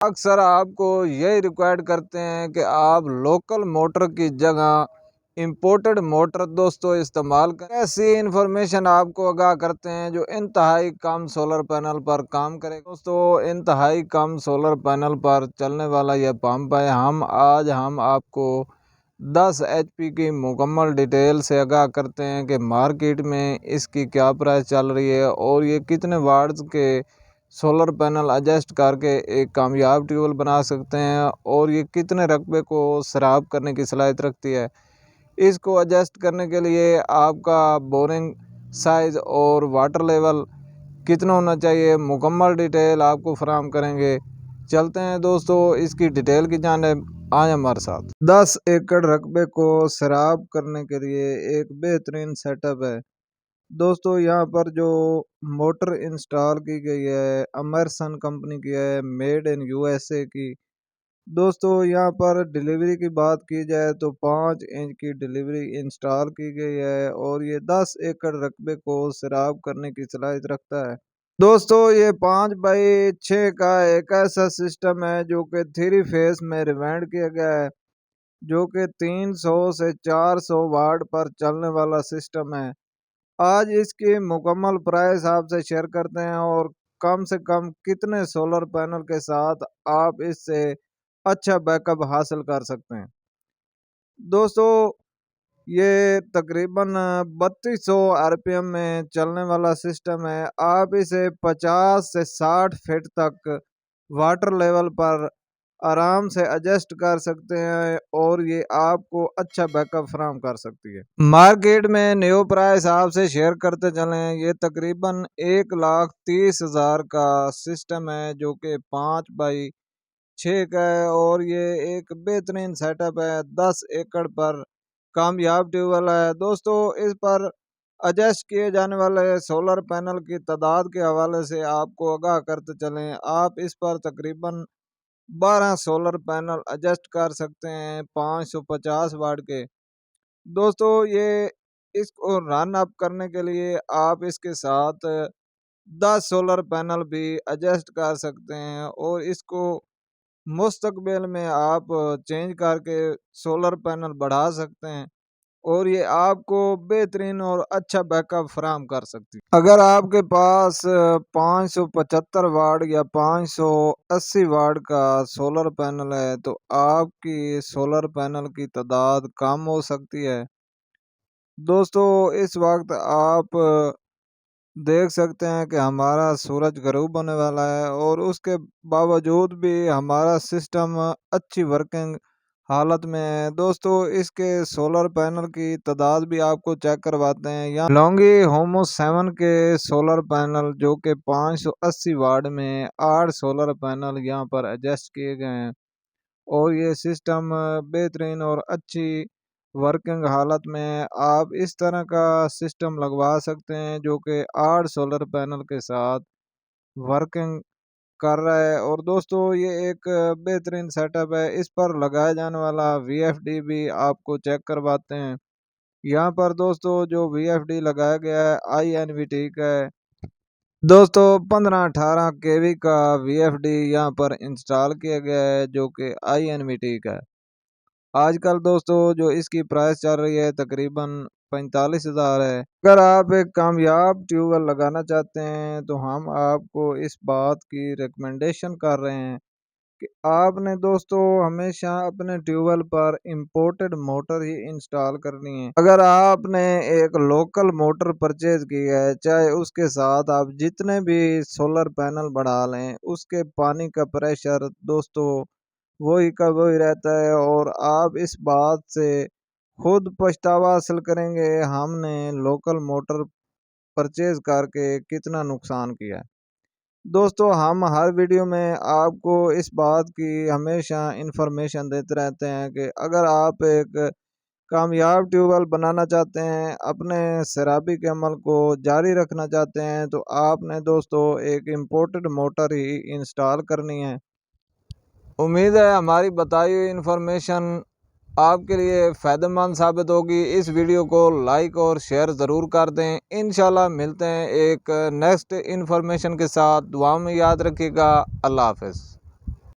अक्सर आपको यही रिक्वायर्ड करते हैं कि आप लोकल मोटर की जगह इंपोर्टेड मोटर दोस्तों इस्तेमाल करें। ऐसी इन्फॉर्मेशन आपको आगाह करते हैं जो इंतहाई कम सोलर पैनल पर काम करेगा। दोस्तों इंतहाई कम सोलर पैनल पर चलने वाला यह पंप है। आज हम आपको 10 HP की मुकम्मल डिटेल से आगाह करते हैं कि मार्केट में इसकी क्या प्राइस चल रही है और ये कितने वाट्स के सोलर पैनल एडजस्ट करके एक कामयाब ट्यूबवेल बना सकते हैं और ये कितने रकबे को सराब करने की सलाहियत रखती है। इसको एडजस्ट करने के लिए आपका बोरिंग साइज़ और वाटर लेवल कितना होना चाहिए, मुकम्मल डिटेल आपको फराहम करेंगे। चलते हैं दोस्तों इसकी डिटेल की जानिब, आए हमारे साथ। 10 एकड़ रकबे को सराब करने के लिए एक बेहतरीन सेटअप है दोस्तों। यहाँ पर जो मोटर इंस्टॉल की गई है अमरसन कंपनी की है, मेड इन USA की। दोस्तों यहाँ पर डिलीवरी की बात की जाए तो 5 इंच की डिलीवरी इंस्टॉल की गई है और ये 10 एकड़ रकबे को सराब करने की सलाहियत रखता है। दोस्तों ये 5x6 का एक ऐसा सिस्टम है जो कि 3 फेस में रिवाइंड किया गया है, जो कि 300 से 400 वाट पर चलने वाला सिस्टम है। आज इसकी मुकम्मल प्राइस आपसे शेयर करते हैं और कम से कम कितने सोलर पैनल के साथ आप इससे अच्छा बैकअप हासिल कर सकते हैं। दोस्तों ये तकरीबन 3200 RPM में चलने वाला सिस्टम है। आप इसे 50 से 60 फीट तक वाटर लेवल पर आराम से एडजस्ट कर सकते हैं और ये आपको अच्छा बैकअप फराहम कर सकती है। मार्केट में न्यू प्राइस आपसे शेयर करते चलें, ये तकरीबन 1,30,000 का सिस्टम है जो कि 5x6 का है और ये एक बेहतरीन सेटअप है। 10 एकड़ पर कामयाब ट्यूबवेल है। दोस्तों इस पर एडजस्ट किए जाने वाले सोलर पैनल की तादाद के हवाले से आपको आगाह करते चलें, आप इस पर तकरीबन 12 सोलर पैनल एडजस्ट कर सकते हैं 550 वाट के। दोस्तों ये इसको रन अप करने के लिए आप इसके साथ 10 सोलर पैनल भी एडजस्ट कर सकते हैं और इसको मुस्तकबिल में आप चेंज करके सोलर पैनल बढ़ा सकते हैं और ये आपको बेहतरीन और अच्छा बैकअप फराहम कर सकती है। अगर आपके पास 575 वाट या 580 वाट का सोलर पैनल है तो आपकी सोलर पैनल की तादाद कम हो सकती है। दोस्तों इस वक्त आप देख सकते हैं कि हमारा सूरज गरूब होने वाला है और उसके बावजूद भी हमारा सिस्टम अच्छी वर्किंग हालत में है। दोस्तों इसके सोलर पैनल की तादाद भी आपको चेक करवाते हैं। यहाँ लॉन्गी होमो 7 के सोलर पैनल जो कि 580 वाट में 8 सोलर पैनल यहाँ पर एडजस्ट किए गए हैं और ये सिस्टम बेहतरीन और अच्छी वर्किंग हालत में आप इस तरह का सिस्टम लगवा सकते हैं जो कि 8 सोलर पैनल के साथ वर्किंग कर रहा है। और दोस्तों ये एक बेहतरीन सेटअप है। इस पर लगाया जाने वाला VFD भी आपको चेक करवाते हैं। यहाँ पर दोस्तों जो VFD लगाया गया है INVT का है। दोस्तों 15-18 kV का VFD यहाँ पर इंस्टॉल किया गया है जो कि INVT का है। आजकल दोस्तों जो इसकी प्राइस चल रही है तकरीबन 45,000 है। अगर आप एक कामयाब ट्यूबवेल लगाना चाहते हैं तो हम आपको इस बात की रिकमेंडेशन कर रहे हैं कि आपने दोस्तों हमेशा अपने ट्यूबवेल पर इंपोर्टेड मोटर ही इंस्टॉल करनी है। अगर आपने एक लोकल मोटर परचेज की है, चाहे उसके साथ आप जितने भी सोलर पैनल बढ़ा लें, उसके पानी का प्रेशर दोस्तों वही का वही रहता है और आप इस बात से खुद पछतावा हासिल करेंगे हमने लोकल मोटर परचेज करके कितना नुकसान किया है। दोस्तों हम हर वीडियो में आपको इस बात की हमेशा इन्फॉर्मेशन देते रहते हैं कि अगर आप एक कामयाब ट्यूबवेल बनाना चाहते हैं, अपने शराबी के अमल को जारी रखना चाहते हैं, तो आपने दोस्तों एक इम्पोर्टेड मोटर ही इंस्टॉल करनी है। उम्मीद है हमारी बताई हुई इन्फॉर्मेशन आपके लिए फ़ायदेमंद साबित होगी। इस वीडियो को लाइक और शेयर ज़रूर कर दें। इंशाल्लाह मिलते हैं एक नेक्स्ट इन्फॉर्मेशन के साथ। दुआ में याद रखिएगा। अल्लाह हाफ़िज़।